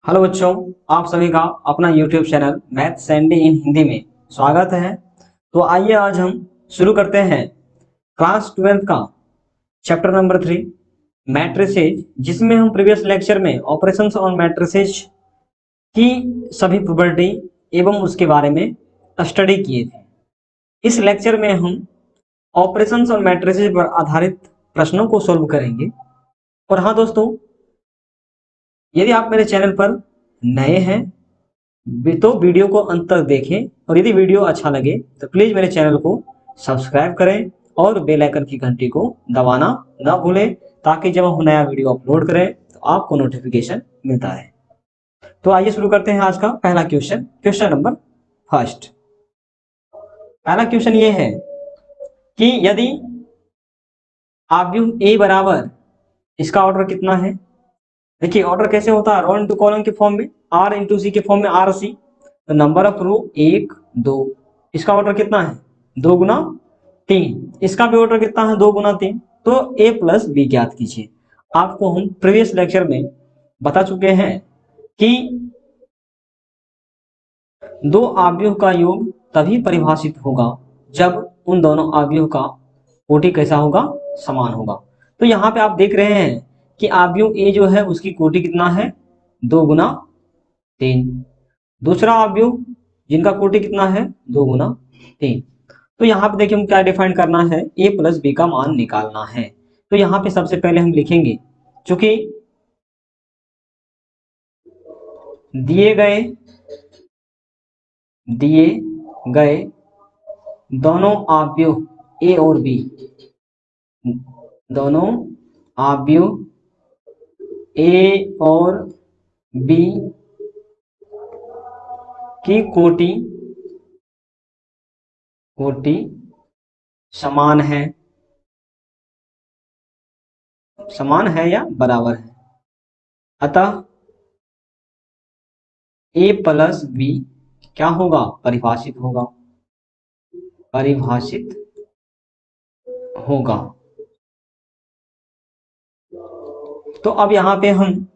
Hello बच्चों, आप सभी का अपना यूट्यूब चैनल मैथ सैंडी इन हिंदी में स्वागत है। तो आइए आज हम शुरू करते हैं क्लास 12 का चैप्टर नंबर 3 मैट्रिसेज, जिसमें हम प्रीवियस लेक्चर में ऑपरेशंस ऑन मैट्रिसेज की सभी प्रॉपर्टी एवं उसके बारे में स्टडी किए थे। इस लेक्चर में हम ऑपरेशंस ऑन मैट्रिसेज पर आधारित प्रश्नों को सोल्व करेंगे। और हाँ दोस्तों, यदि आप मेरे चैनल पर नए हैं तो वीडियो को अंत तक देखें, और यदि वीडियो अच्छा लगे तो प्लीज़ मेरे चैनल को सब्सक्राइब करें और बेल आइकन की घंटी को दबाना ना भूलें, ताकि जब हम नया वीडियो अपलोड करें तो आपको नोटिफिकेशन मिलता है। तो आइए शुरू करते हैं आज का पहला क्वेश्चन। क्वेश्चन नंबर फर्स्ट, पहला क्वेश्चन ये है कि यदि आव्यूह ए बराबर, इसका ऑर्डर कितना है। देखिए ऑर्डर कैसे होता है, रो इंटू कॉलम के फॉर्म में, आर इंटू सी के फॉर्म में, आर सी। तो नंबर ऑफ रो 1 2, इसका ऑर्डर कितना है 2 गुना 3, इसका भी ऑर्डर कितना है 2 गुना 3। तो a प्लस बी ज्ञात कीजिए। आपको हम प्रीवियस लेक्चर में बता चुके हैं कि दो आव्यूह का योग तभी परिभाषित होगा जब उन दोनों आव्यूह का कोटि कैसा होगा, समान होगा। तो यहाँ पे आप देख रहे हैं कि आव्यूह ए जो है उसकी कोटि कितना है 2 गुना 3, दूसरा आव्यूह जिनका कोटि कितना है 2 गुना 3। तो यहाँ पे देखिए हम क्या डिफाइन करना है, a प्लस बी का मान निकालना है। तो यहाँ पे सबसे पहले हम लिखेंगे, चूंकि दिए गए दोनों आव्यूह a और b, दोनों आव्यूह a और b की कोटि समान है या बराबर है, अतः a प्लस बी क्या होगा, परिभाषित होगा। तो अब यहाँ पे हम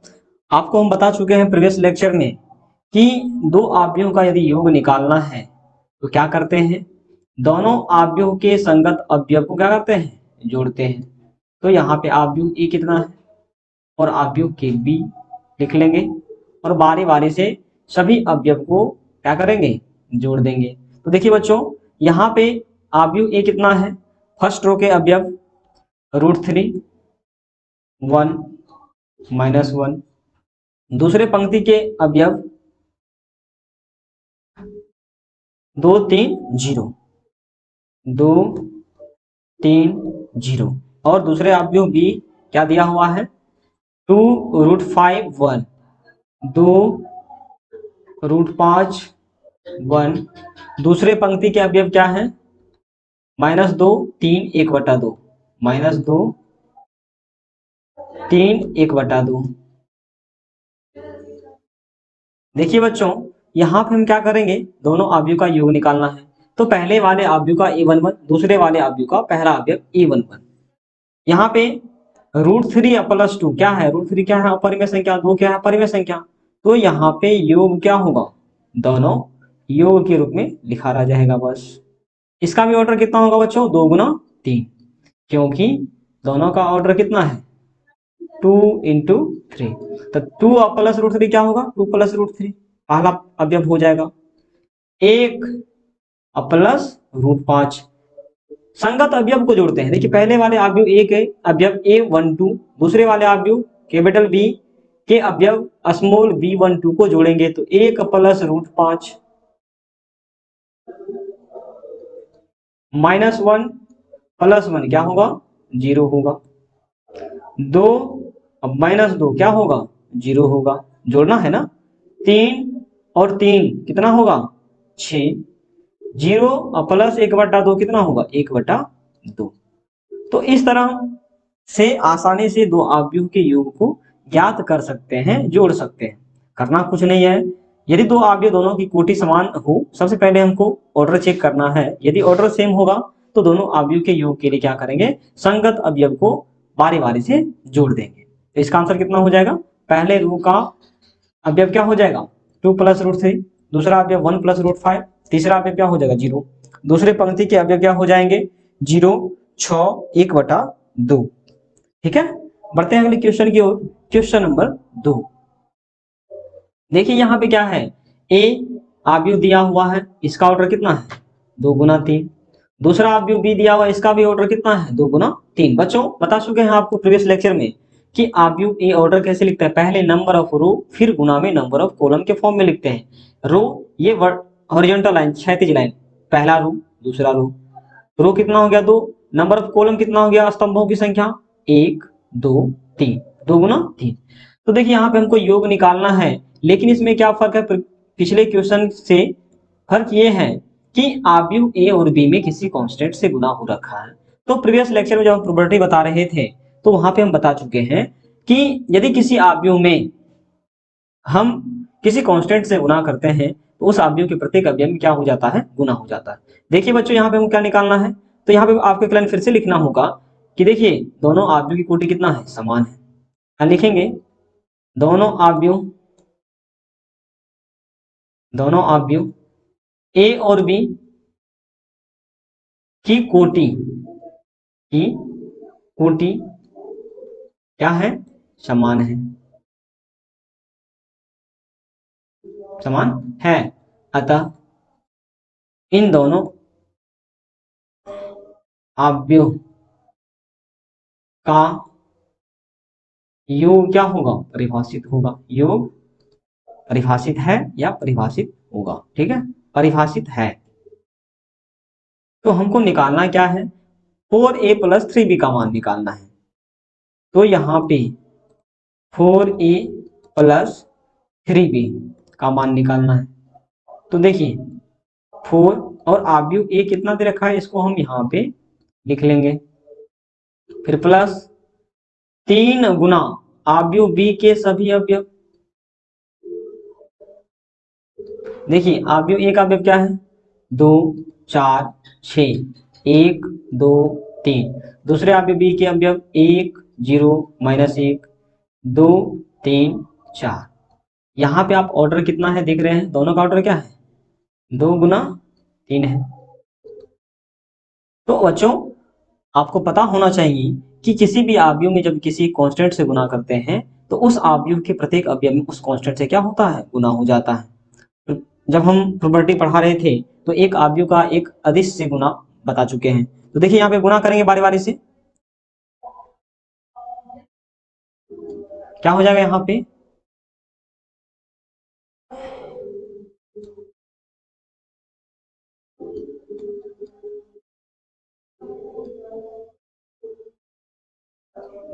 बता चुके हैं प्रीवियस लेक्चर में कि दो आव्यूहों का यदि योग निकालना है तो क्या करते हैं, दोनों आव्यूह के संगत अवयव को क्या करते हैं, जोड़ते हैं। तो यहाँ पे आव्यूह ए कितना है और आव्यूह के बी लिख लेंगे, और बारी बारी से सभी अवयव को क्या करेंगे, जोड़ देंगे। तो देखिए बच्चों, यहाँ पे आव्यूह ए कितना है, फर्स्ट रो के अवयव √3 1 -1, दूसरे पंक्ति के अवयव 2 3 0 2 3 0, और दूसरे अवयव बी क्या दिया हुआ है 2√5 1, 2 √5 1, दूसरे पंक्ति के अवयव क्या है -2 3 1/2, -2 3 1/2। देखिए बच्चों, यहाँ पे हम क्या करेंगे, दोनों अवयव का योग निकालना है। तो पहले वाले अवयव का a11, दूसरे वाले अवयव का पहला अवयव a11। यहाँ पे √3 प्लस 2 क्या है, √3 क्या है अपरिमेय संख्या, 2 क्या है परिमेय संख्या। तो यहाँ पे योग क्या होगा, दोनों योग के रूप में लिखा रह जाएगा बस। इसका भी ऑर्डर कितना होगा बच्चों, 2 गुना 3, क्योंकि दोनों का ऑर्डर कितना है 2 × 3। तो 2 प्लस √3 क्या होगा, 2 प्लस √3 पहला अवयव हो जाएगा, 1 प्लस √5। संगत अवयव को जोड़ते हैं। देखिए पहले वाले अवयव ए के अवयव a12, दूसरे वाले अवयव कैपिटल बी के अवयव स्मॉल b12 को जोड़ेंगे। तो 1 प्लस √5 -1 प्लस 1 क्या होगा, 0 होगा। 2 अब -2 क्या होगा, 0 होगा, जोड़ना है ना। 3 और 3 कितना होगा 6, 0 प्लस 1/2 कितना होगा 1/2। तो इस तरह से आसानी से दो आव्यूह के योग को ज्ञात कर सकते हैं, जोड़ सकते हैं। करना कुछ नहीं है, यदि दो आव्यूह दोनों की कोटि समान हो, सबसे पहले हमको ऑर्डर चेक करना है। यदि ऑर्डर सेम होगा तो दोनों आव्यूह के योग के लिए क्या करेंगे, संगत अवयव को बारी बारी से जोड़ देंगे। तो इसका आंसर कितना हो जाएगा, पहले रो का अवयव क्या हो जाएगा 2 प्लस रूट 3, दूसरा अवयव 1 प्लस रूट 5, तीसरा अवयव क्या हो जाएगा 0। दूसरे पंक्ति के अवयव क्या हो जाएंगे 0, 6, 1/2। ठीक है, बढ़ते हैं अगले क्वेश्चन की ओर। Question number 2। देखिए यहाँ पे क्या है, ए अवयव दिया हुआ है, इसका ऑर्डर कितना है 2 गुना 3। दूसरा अवयव बी दिया हुआ है, इसका भी ऑर्डर कितना है 2 गुना 3। बच्चों बता चुके हैं आपको प्रीवियस लेक्चर में कि अवयव ए ऑर्डर कैसे लिखते हैं, पहले नंबर ऑफ रो फिर गुना में नंबर ऑफ कॉलम के फॉर्म में लिखते हैं। रो ये हॉरिजॉन्टल लाइन, क्षैतिज लाइन, पहला रो दूसरा रो। रो कितना हो गया 2, नंबर ऑफ कॉलम कितना हो गया, स्तंभों की संख्या 1 2 3, 2 गुना 3। तो देखिए यहाँ पे हमको योग निकालना है, लेकिन इसमें क्या फर्क है पिछले क्वेश्चन से, फर्क ये है कि अवयव ए और बी में किसी कांस्टेंट से गुना हो रखा है। तो प्रीवियस लेक्चर में जब हम प्रोबेबिलिटी बता रहे थे तो वहां पे हम बता चुके हैं कि यदि किसी अवयव में हम किसी कांस्टेंट से गुना करते हैं तो उस अवयव के प्रत्येक अवयव में क्या हो जाता है, गुना हो जाता है। देखिए बच्चों यहाँ पे हमको क्या निकालना है, तो यहाँ पे आपको एक लाइन फिर से लिखना होगा कि देखिए दोनों अवयव की कोटि कितना है, समान है। क्या लिखेंगे, दोनों अवयव ए और बी की कोटि क्या है, समान है, समान है। अतः इन दोनों अवयव का योग क्या होगा, परिभाषित होगा। योग परिभाषित है या परिभाषित होगा, ठीक है, परिभाषित है। तो हमको निकालना क्या है, 4a + 3b का मान निकालना है। तो यहाँ पे 4a + 3b का मान निकालना है। तो देखिए 4 और अवयव a कितना दे रखा है, इसको हम यहाँ पे लिख लेंगे, फिर प्लस 3 गुना अवयव b के सभी अवयव। देखिए अवयव a का अवयव क्या है 2 4 6, 1 2 3। दूसरे अवयव b के अवयव 1 0 -1 2 3 4। यहाँ पे आप ऑर्डर कितना है देख रहे हैं, दोनों का ऑर्डर क्या है 2 गुना 3 है। तो बच्चों आपको पता होना चाहिए कि किसी भी अवयव में जब किसी कांस्टेंट से गुना करते हैं तो उस अवयव के प्रत्येक अवयव में उस कांस्टेंट से क्या होता है, गुना हो जाता है। तो जब हम प्रोबेबिलिटी पढ़ा रहे थे तो एक अवयव का एक अदिश से गुना बता चुके हैं। तो देखिए यहाँ पे गुना करेंगे बारी बारी से, क्या हो जाएगा यहाँ पे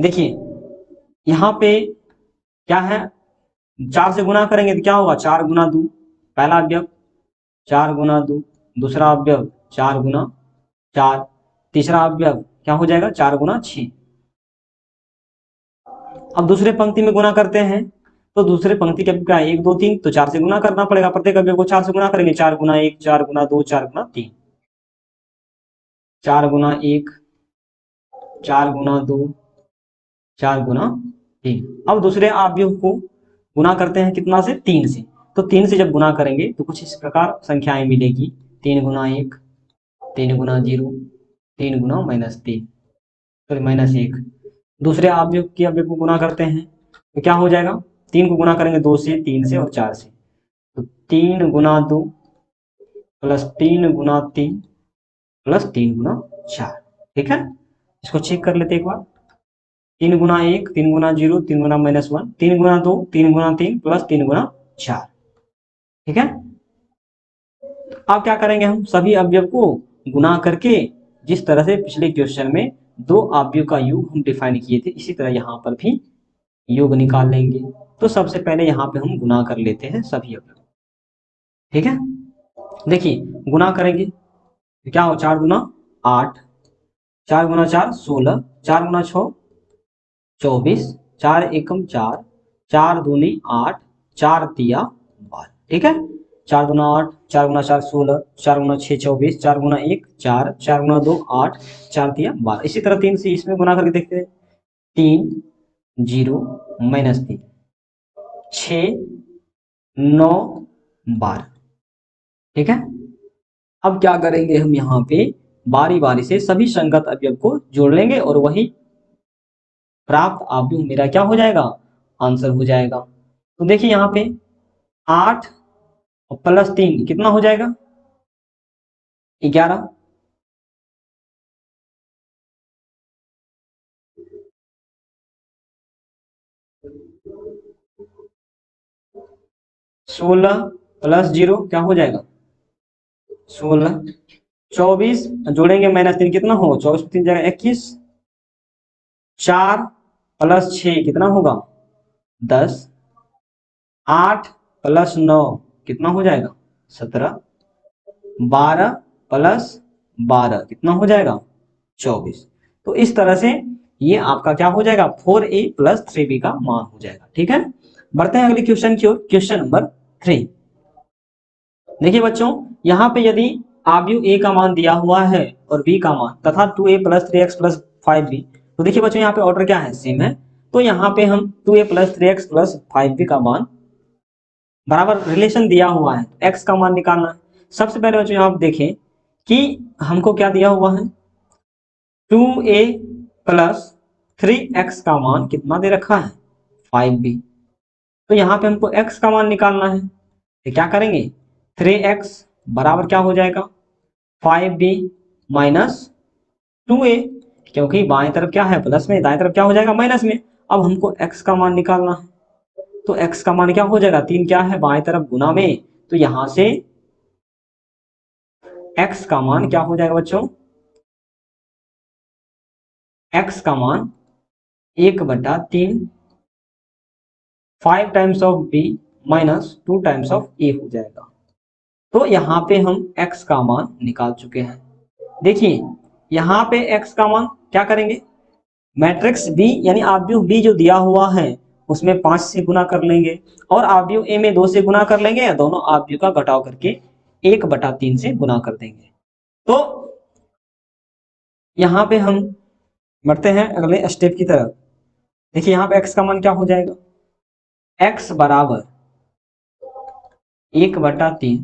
देखिए यहाँ पे क्या है, 4 से गुना करेंगे तो क्या होगा 4 गुना 2, पहला अवयव 4 गुना 2, दूसरा अवयव 4 गुना 4, तीसरा अवयव क्या हो जाएगा 4 गुना 6। अब दूसरे पंक्ति में गुना करते हैं तो दूसरे पंक्ति के अवयव क्या है 1 2 3, तो 4 से गुना करना पड़ेगा, प्रत्येक अवयव को 4 से गुना करेंगे, 4 गुना 1 4 गुना 2 4 गुना 3, 4 गुना 1 4 गुना 2 4 गुना 3। अब दूसरे अवयव को गुना करते हैं कितना से 3 से, तो 3 से जब गुना करेंगे तो कुछ इस प्रकार संख्याएं मिलेगी, 3 गुना 1 3 गुना 0 3 गुना -3 सॉरी -1। दूसरे अवयव के अवयव को गुना करते हैं तो क्या हो जाएगा, 3 को गुना करेंगे 2 से 3 से और 4 से, तो 3 गुना 2 प्लस 3 गुना 3 प्लस 3 गुना 4। ठीक है, इसको चेक कर लेते एक बार, 3 गुना 1 3 गुना 0 3 गुना -1 3 गुना 2 3 गुना 3 प्लस 3 गुना 4। ठीक है, अब क्या करेंगे, हम सभी अवयव को गुना करके जिस तरह से पिछले क्वेश्चन में 2 अवयव का योग हम डिफाइन किए थे इसी तरह यहाँ पर भी योग निकाल लेंगे। तो सबसे पहले यहाँ पे हम गुना कर लेते हैं सभी अवयव। ठीक है, देखिए गुना करेंगे तो क्या हो 4 गुना 8 4 गुना 4 16 4 गुना 6 24 4 एकम 4 4 दूनी 8 4 तिया 12। ठीक है, 4 गुना 8 4 गुना 4 16 4 गुना 6 24 4 गुना 1 4 4 गुना 2 8 4 तिया 12। इसी तरह 3 से इसमें गुना करके देखते हैं, 3 0 -3 6 9 बार। ठीक है, अब क्या करेंगे हम यहाँ पे बारी बारी से सभी संगत अवयव को जोड़ लेंगे और वही प्राप्त अवयव मेरा क्या हो जाएगा, आंसर हो जाएगा। तो देखिए यहाँ पे 8 प्लस 3 कितना हो जाएगा, 11। 16 प्लस 0 क्या हो जाएगा, 16। 24 जोड़ेंगे -3 कितना होगा, 24 3 जगह 21। 4 प्लस 6 कितना होगा, 10। 8 प्लस 9 कितना हो जाएगा, 17। 12 प्लस 12 कितना हो जाएगा, 24। तो इस तरह से ये आपका क्या हो जाएगा, 4a प्लस 3b का मान हो जाएगा। ठीक है, बढ़ते हैं अगले क्वेश्चन की ओर, क्वेश्चन नंबर 3। देखिए बच्चों, यहाँ पे यदि आव्यूह a का मान दिया हुआ है और b का मान तथा 2a plus 3x plus 5b, तो देखिए बच्चों यहाँ पे ऑर्डर क्या है, सेम है। तो यहाँ पे हम 2a plus 3x plus 5b का मान बराबर रिलेशन दिया हुआ है, x का मान निकालना है। सबसे पहले बच्चों यहाँ आप देखें कि हमको क्या दिया हुआ है, 2a प्लस 3x का मान कितना दे रखा है, 5b। तो यहाँ पे हमको x का मान निकालना है, तो क्या करेंगे, 3x बराबर क्या हो जाएगा, 5b माइनस 2a, क्योंकि बाएं तरफ क्या है प्लस में, दाएं तरफ क्या हो जाएगा माइनस में। अब हमको x का मान निकालना है, तो x का मान क्या हो जाएगा, 3 क्या है बाएं तरफ गुना में, तो यहां से x का मान क्या हो जाएगा बच्चों, x का मान 1/3 5 times of b minus 2 times of a हो जाएगा। तो यहाँ पे हम x का मान निकाल चुके हैं। देखिए यहाँ पे x का मान क्या करेंगे, मैट्रिक्स B यानी आव्यूह B जो दिया हुआ है उसमें 5 से गुना कर लेंगे और आव्यूह A में 2 से गुना कर लेंगे, या दोनों आव्यूह का घटाव करके 1/3 से गुना कर देंगे। तो यहाँ पे हम बढ़ते हैं अगले स्टेप की तरफ। देखिए यहाँ पे x का मान क्या हो जाएगा, x बराबर 1/3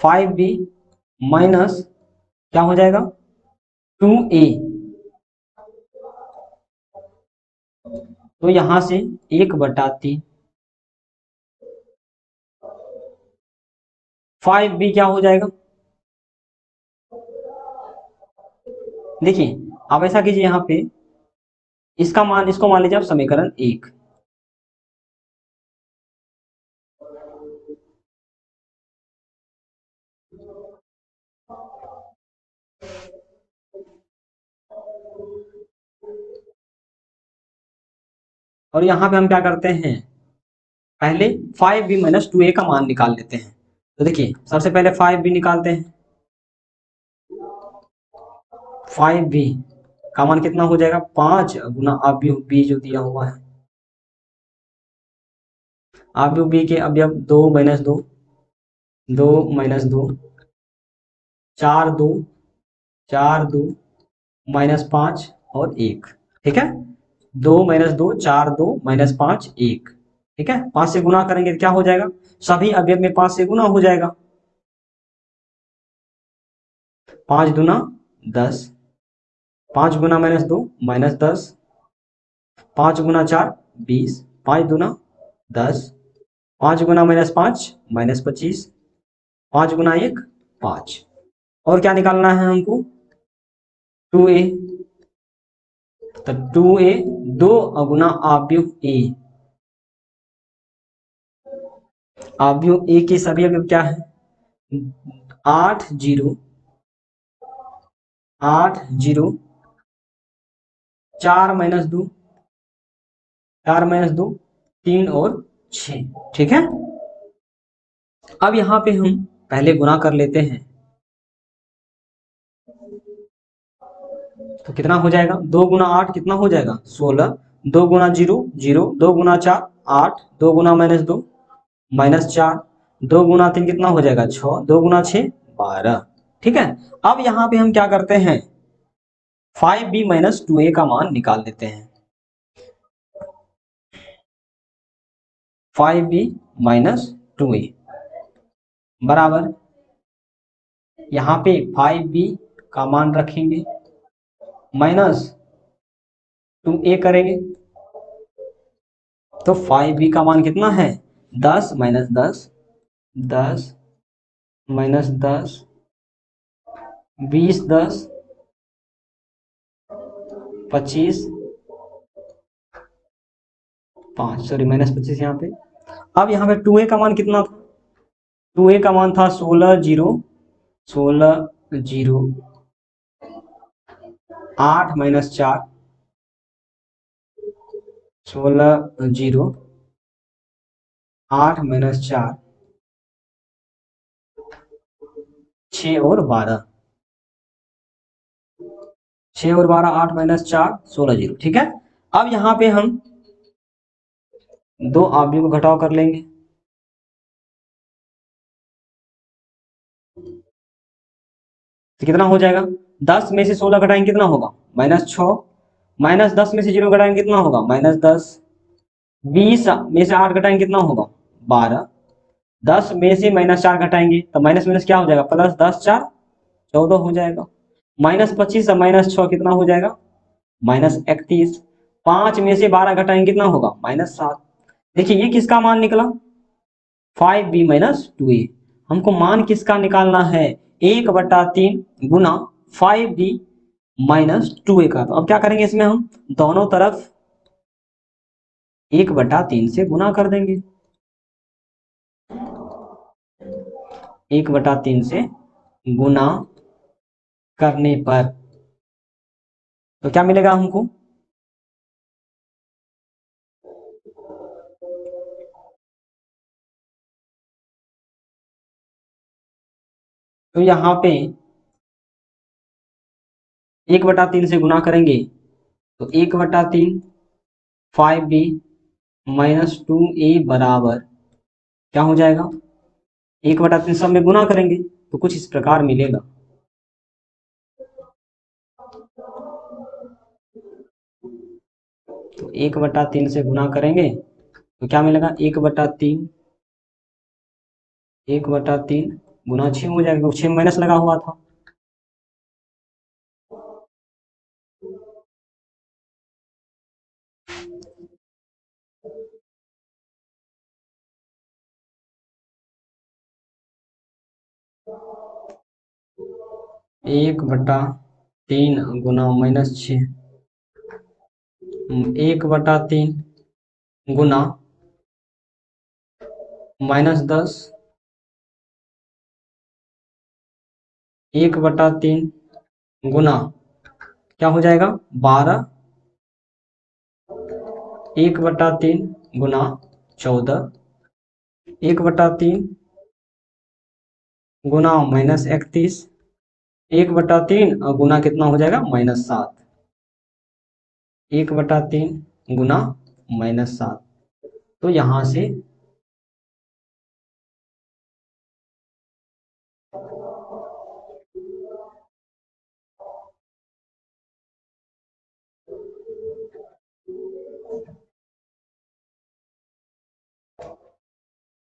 5b माइनस क्या हो जाएगा, 2a। तो यहां से 1/3 5b क्या हो जाएगा। देखिए आप ऐसा कीजिए, यहाँ पे इसका मान, इसको मान लीजिए आप समीकरण 1, और यहाँ पे हम क्या करते हैं, पहले 5b माइनस 2a का मान निकाल लेते हैं। तो देखिए सबसे पहले 5b निकालते हैं, 5b का मान कितना हो जाएगा, 5 गुना अवयव b जो दिया हुआ है, अवयव b के अवयव 2 माइनस 2, 2 माइनस 2, 4 2, 4 2 माइनस 5 और 1। ठीक है, 2 माइनस 2 4, 2 माइनस 5 1। ठीक है, 5 से गुना करेंगे तो क्या हो जाएगा, सभी अवयव में 5 से गुना हो जाएगा, 5 दूना 10, 5 गुना -2 -10, 5 गुना 4 20, 5 दूना 10, 5 गुना -5 -25, 5 गुना 1 5। और क्या निकालना है हमको, 2a। तो 2a 2 गुना अवयव a, अवयव a के सभी अवयव क्या है, 8 0 8 0, 4 माइनस 2, 4 माइनस 2 3 और 6। ठीक है, अब यहाँ पे हम पहले गुना कर लेते हैं, तो कितना हो जाएगा, 2 गुना 8 कितना हो जाएगा 16, 2 गुना 0 0, 2 गुना 4 8, 2 गुना -2 -4, 2 गुना 3 कितना हो जाएगा 6, 2 गुना 6 12। ठीक है, अब यहाँ पे हम क्या करते हैं, 5b माइनस 2a का मान निकाल लेते हैं। 5b माइनस 2a बराबर, यहाँ पे 5b का मान रखेंगे माइनस 2a करेंगे, तो 5b का मान कितना है 10 माइनस 10, 10 माइनस 10, 20, 10, 25, 5 सॉरी माइनस 25 यहाँ पे। अब यहाँ पे 2a का मान कितना था, 2a का मान था 16 जीरो 8 माइनस 4, 16 जीरो 8 माइनस 4, 6 और 12, 6 और 12 8 माइनस 4 16 जीरो। ठीक है, अब यहाँ पे हम दो आव्यूह को घटाव कर लेंगे, तो कितना हो जाएगा 10 में से 16 घटाएंगे कितना होगा माइनस 6, माइनस 10 में से 0 घटाएंगे कितना होगा माइनस 10, 20 में से 8 घटाएंगे कितना होगा 12, 10 में से माइनस 4 घटाएंगे तो माइनस माइनस क्या हो जाएगा प्लस, 10 4 14 हो जाएगा, माइनस 25 माइनस 6 कितना हो जाएगा माइनस 31, 5 में से 12 घटाएंगे कितना होगा माइनस 7। देखिए ये किसका मान निकला 5b माइनस 2a, हमको मान किसका निकालना है 1/3 गुना 5b माइनस 2a का। तो अब क्या करेंगे इसमें हम दोनों तरफ 1/3 से गुना कर देंगे, 1/3 से गुना करने पर तो क्या मिलेगा हमको तो यहाँ पे 1/3 से गुना करेंगे तो 1/3 5b माइनस 2a बराबर क्या हो जाएगा 1/3 सब में गुना करेंगे तो कुछ इस प्रकार मिलेगा, तो 1/3 से गुना करेंगे तो क्या मिलेगा 1/3, 1/3 गुना 6 हो जाएगा, 6 माइनस लगा हुआ था, एक बटा तीन गुना माइनस 6, 1/3 गुना माइनस 10, 1/3 गुना क्या हो जाएगा 12, 1/3 गुना 14, 1/3 गुना माइनस 31, 1/3 गुना कितना हो जाएगा माइनस 7, 1/3 गुना माइनस 7। तो यहां से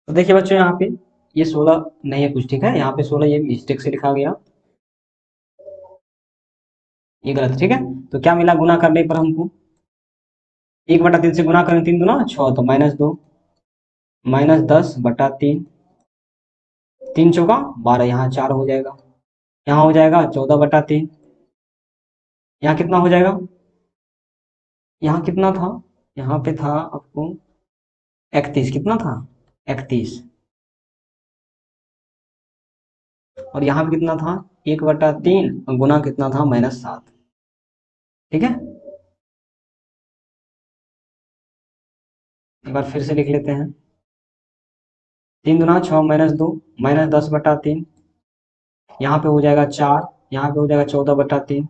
तो देखिए बच्चों यहाँ पे ये 16 नहीं है कुछ, ठीक है, यहाँ पे 16 ये मिस्टेक से लिखा गया, ये गलत, ठीक है। तो क्या मिला गुना करने पर हमको 1/3 से गुना करें 3 दूना 6 तो माइनस 2, माइनस 10/3, 3 चौका 12, यहाँ 4 हो जाएगा, यहाँ हो जाएगा 14/3, यहाँ कितना हो जाएगा, यहाँ कितना था, यहाँ पे था आपको 31, कितना था 31, और यहाँ पे कितना था 1/3 गुना कितना था माइनस 7, ठीक है। एक बार फिर से लिख लेते हैं, 3 दूना 6 माइनस 2 माइनस 10/3, यहाँ पे हो जाएगा 4, यहाँ पे हो जाएगा 14/3,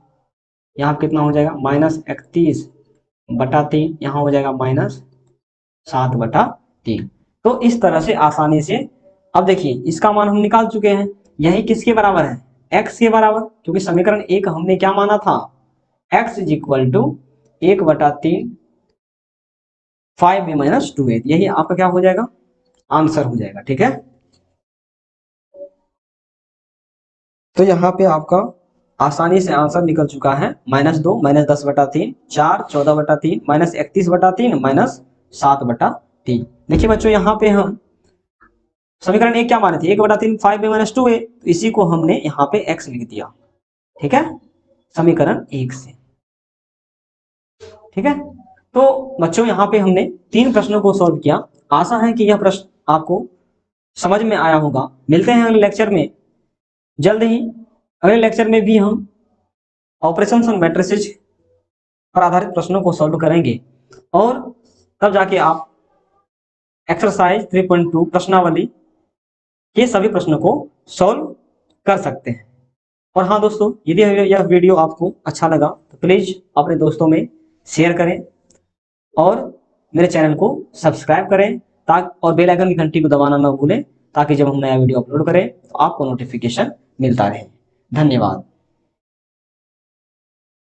यहाँ पे कितना हो जाएगा माइनस 31/3, यहाँ हो जाएगा माइनस 7/3। तो इस तरह से आसानी से अब देखिए इसका मान हम निकाल चुके हैं, यही किसके बराबर है x के बराबर, क्योंकि समीकरण 1 हमने क्या माना था x is equal to 1/3 5b minus 2a, यही आपका क्या हो जाएगा आंसर हो जाएगा। ठीक है, तो यहाँ पे आपका आसानी से आंसर निकल चुका है। -2 -10/3, 4 14/3, -31/3, -7/3। देखिए बच्चों, यहाँ पे हम समीकरण एक क्या माने थे, 1/3 5a - 2a, तो इसी को हमने यहाँ पे x लिख दिया। ठीक है, समीकरण एक से। ठीक है, तो बच्चों यहाँ पे हमने 3 प्रश्नों को सॉल्व किया। आशा है कि यह प्रश्न आपको समझ में आया होगा। मिलते हैं अगले लेक्चर में जल्द ही। अगले लेक्चर में भी हम ऑपरेशंस ऑन मैट्रिसेस पर आधारित प्रश्नों को सॉल्व करेंगे, और तब जाके आप एक्सरसाइज 3.2 प्रश्नावली के सभी प्रश्नों को सॉल्व कर सकते हैं। और हाँ दोस्तों, यदि यह वीडियो आपको अच्छा लगा तो प्लीज अपने दोस्तों में शेयर करें और मेरे चैनल को सब्सक्राइब करें, ताकि और बेल आइकन की घंटी को दबाना ना भूलें, ताकि जब हम नया वीडियो अपलोड करें तो आपको नोटिफिकेशन मिलता रहे। धन्यवाद।